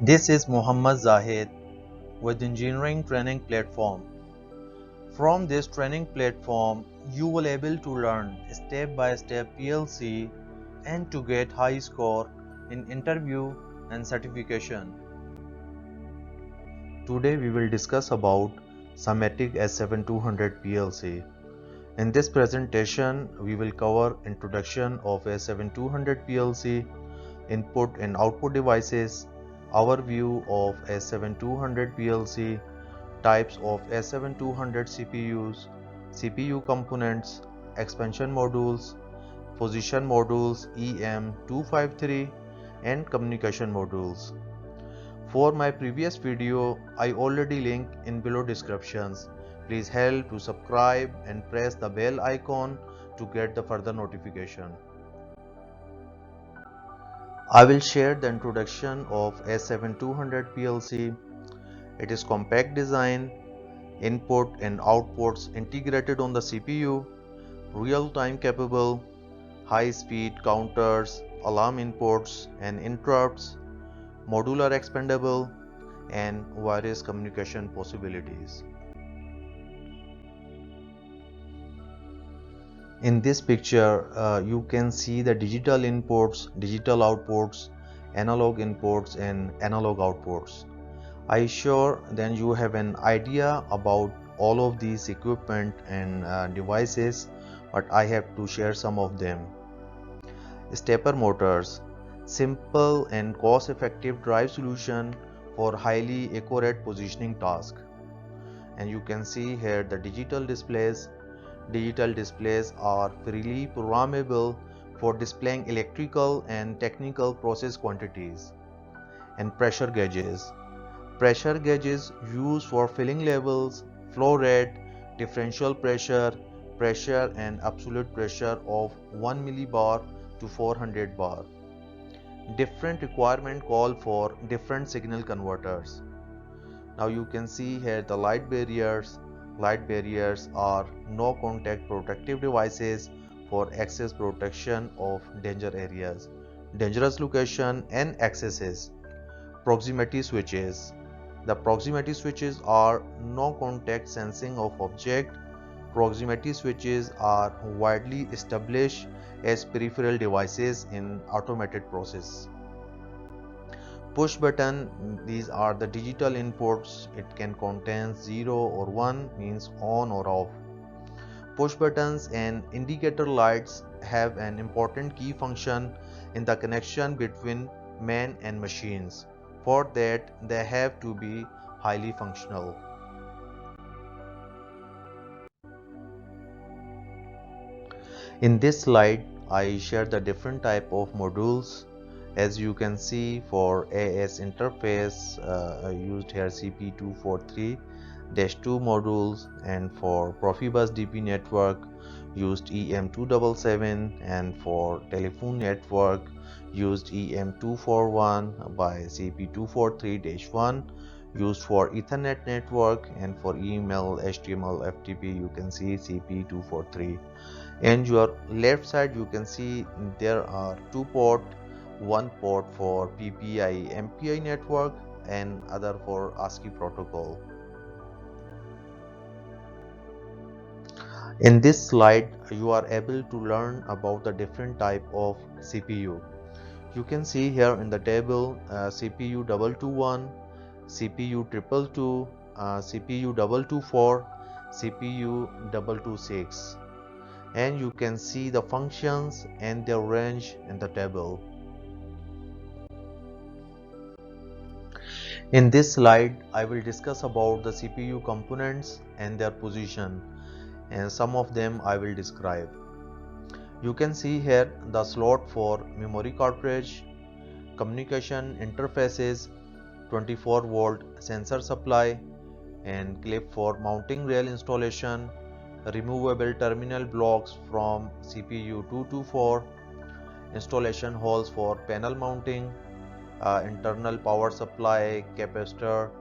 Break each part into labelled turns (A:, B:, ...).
A: This is Muhammad Zahid with Engineering Training Platform. From this training platform, you will able to learn step-by-step PLC and to get high score in interview and certification. Today we will discuss about Symantec S7200 PLC. In this presentation, we will cover introduction of S7200 PLC, input and output devices, overview of S7200 PLC, types of S7200 CPUs, CPU components, expansion modules, position modules EM253 and communication modules. For my previous video, I already link in below descriptions. Please help to subscribe and press the bell icon to get the further notification. I will share the introduction of S7200 PLC. It is compact design, input and outputs integrated on the CPU, real-time capable, high-speed counters, alarm inputs and interrupts, modular expandable, and various communication possibilities. In this picture, you can see the digital inputs, digital outputs, analog inputs and analog outputs. I sure then you have an idea about all of these equipment and devices, but I have to share some of them. Stepper motors, simple and cost-effective drive solution for highly accurate positioning task. And you can see here the digital displays. Digital displays are freely programmable for displaying electrical and technical process quantities. And pressure gauges. Pressure gauges used for filling levels, flow rate, differential pressure, pressure and absolute pressure of 1 millibar to 400 bar. Different requirement call for different signal converters. Now you can see here the light barriers. Light barriers are no contact protective devices for access protection of danger areas, dangerous location and accesses. Proximity switches. The proximity switches are no contact sensing of object. Proximity switches are widely established as peripheral devices in automated process. Push button, these are the digital inputs. It can contain 0 or 1, means on or off. Push buttons and indicator lights have an important key function in the connection between man and machines. For that, they have to be highly functional. In this slide, I share the different type of modules. As you can see, for AS interface, I used here CP243-2 modules, and for Profibus DP network used EM277, and for telephone network used EM241 by CP243-1, used for Ethernet network, and for email, HTML, FTP you can see CP243. And your left side you can see there are two port, one port for PPI MPI network and other for ASCII protocol. In this slide you are able to learn about the different type of CPU. You can see here in the table CPU 221, CPU 222, CPU 224, CPU 226. And you can see the functions and their range in the table. In this slide, I will discuss about the CPU components and their position, and some of them I will describe. You can see here the slot for memory cartridge, communication interfaces, 24-volt sensor supply, and clip for mounting rail installation, removable terminal blocks from CPU 224, installation holes for panel mounting, internal power supply, capacitor,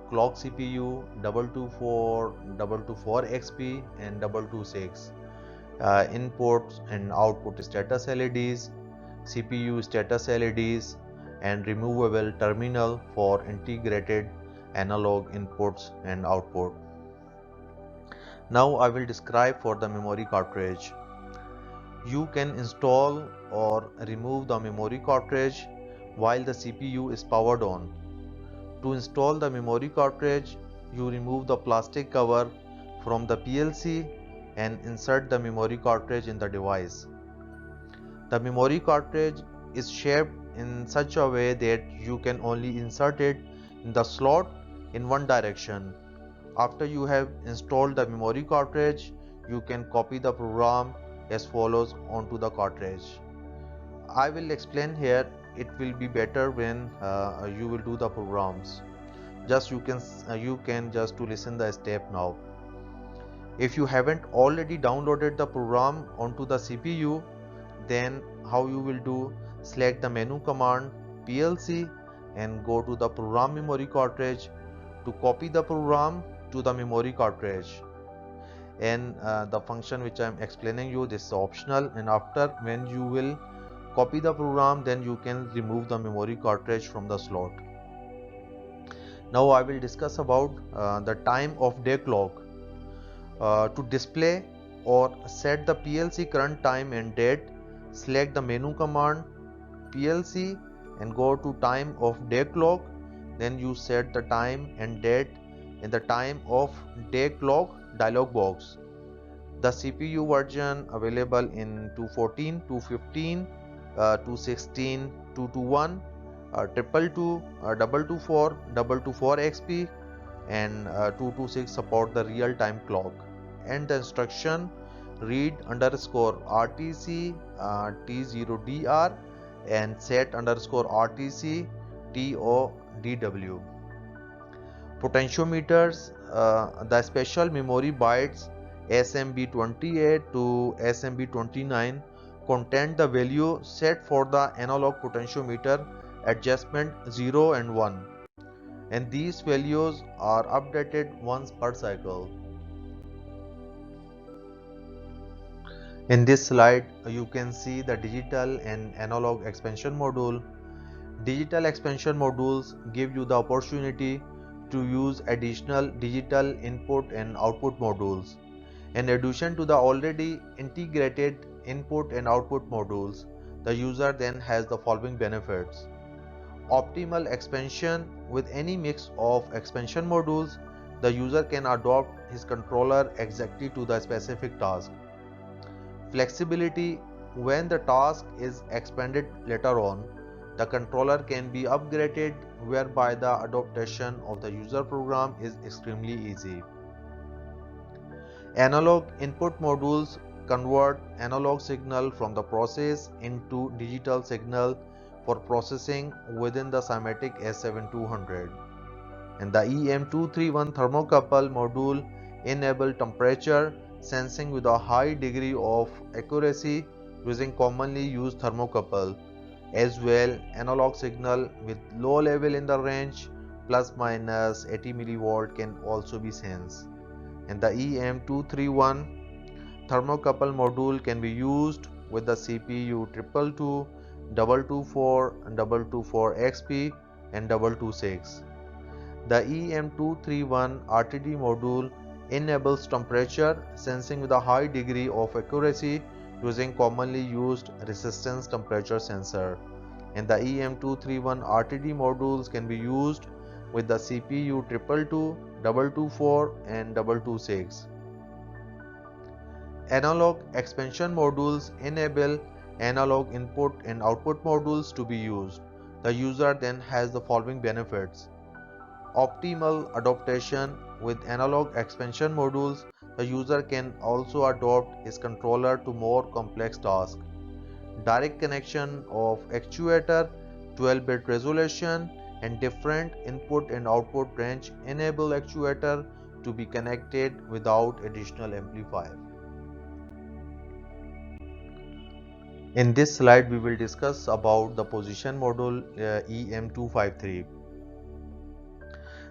A: clock CPU 224, 224XP and 226, inputs and output status LEDs, CPU status LEDs, and removable terminal for integrated analog inputs and output. Now I will describe for the memory cartridge. You can install or remove the memory cartridge while the CPU is powered on. To install the memory cartridge, you remove the plastic cover from the PLC and insert the memory cartridge in the device. The memory cartridge is shaped in such a way that you can only insert it in the slot in one direction. After you have installed the memory cartridge, you can copy the program as follows onto the cartridge. I will explain here. It will be better when you will do the programs. Just you can just to listen the step now. If you haven't already downloaded the program onto the CPU, then how you will do, select the menu command PLC and go to the program memory cartridge to copy the program to the memory cartridge. And the function which I am explaining you, this is optional, and after when you will copy the program, then you can remove the memory cartridge from the slot. Now I will discuss about the time of day clock. To display or set the PLC current time and date, select the menu command PLC and go to time of day clock. Then you set the time and date in the time of day clock dialog box. The CPU version available in 214, 215, 216, 221, 222, 224, 224 XP and 226 support the real-time clock. And the instruction read underscore RTC T0DR and set underscore RTC TODW. Potentiometers, the special memory bytes SMB28 to SMB29 contain the value set for the analog potentiometer adjustment 0 and 1, and these values are updated once per cycle. In this slide, you can see the digital and analog expansion module. Digital expansion modules give you the opportunity to use additional digital input and output modules. In addition to the already integrated input and output modules, the user then has the following benefits. Optimal expansion. With any mix of expansion modules, the user can adopt his controller exactly to the specific task. Flexibility. When the task is expanded later on, the controller can be upgraded, whereby the adaptation of the user program is extremely easy. Analog input modules convert analog signal from the process into digital signal for processing within the SIMATIC S7200. And the EM231 thermocouple module enable temperature sensing with a high degree of accuracy using commonly used thermocouple. As well, analog signal with low level in the range plus minus 80 mV can also be sensed. And the EM231 thermocouple module can be used with the CPU 222, 224, 224XP and 226. The EM231 RTD module enables temperature sensing with a high degree of accuracy using commonly used resistance temperature sensor. And the EM231 RTD modules can be used with the CPU 222, 224 and 226. Analog expansion modules enable analog input and output modules to be used. The user then has the following benefits. Optimal adaptation. With analog expansion modules, the user can also adopt his controller to more complex tasks. Direct connection of actuator, 12-bit resolution and different input and output range enable actuator to be connected without additional amplifier. In this slide, we will discuss about the position module EM253.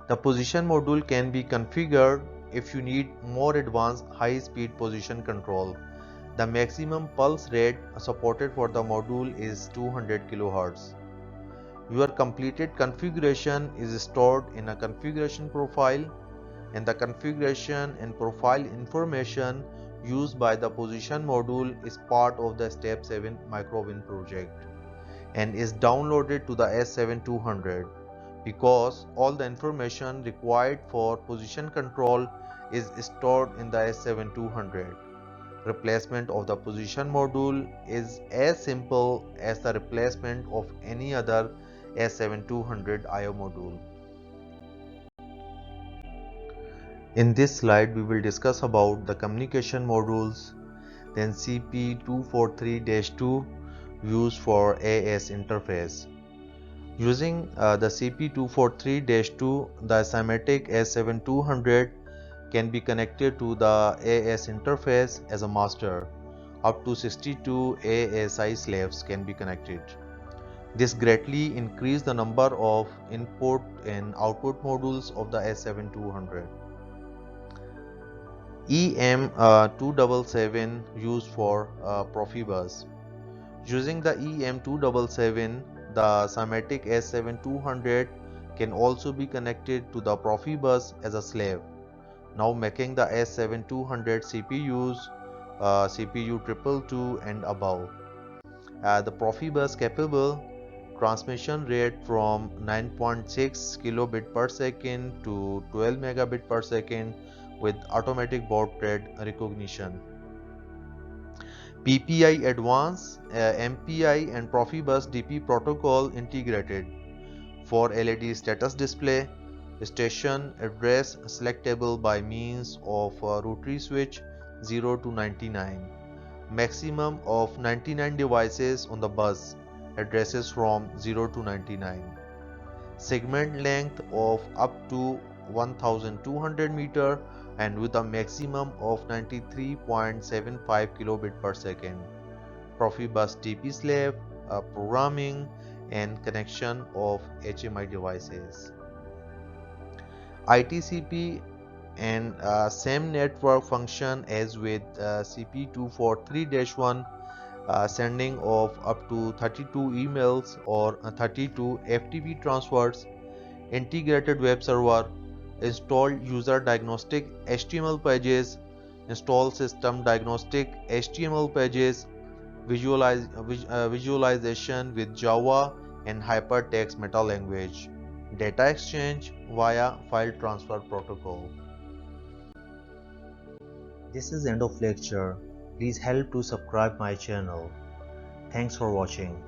A: The position module can be configured if you need more advanced high-speed position control. The maximum pulse rate supported for the module is 200 kHz. Your completed configuration is stored in a configuration profile, and the configuration and profile information used by the position module is part of the Step 7 MicroWin project and is downloaded to the S7200 because all the information required for position control is stored in the S7200. Replacement of the position module is as simple as the replacement of any other S7200 IO module. In this slide, we will discuss about the communication modules, then CP243-2 used for AS interface. Using the CP243-2, the SIMATIC S7200 can be connected to the AS interface as a master. Up to 62 ASI slaves can be connected. This greatly increased the number of input and output modules of the S7200. EM277 used for Profibus. Using the EM277, the SIMATIC S7200 can also be connected to the Profibus as a slave, now making the S7200 CPUs CPU 222 and above. The Profibus capable transmission rate from 9.6 kilobit per second to 12 megabit per second with automatic baud rate recognition. PPI Advanced, MPI and Profibus DP protocol integrated for LED status display, station address selectable by means of a rotary switch 0 to 99, maximum of 99 devices on the bus, addresses from 0 to 99, segment length of up to 1200 meter and with a maximum of 93.75 kilobit per second. Profibus DP slave, programming and connection of HMI devices. ITCP and same network function as with CP243-1, sending of up to 32 emails or 32 FTP transfers, integrated web server, install user diagnostic HTML pages, install system diagnostic HTML pages, visualization with Java and hypertext meta language, data exchange via file transfer protocol. This is end of lecture. Please help to subscribe my channel. Thanks for watching.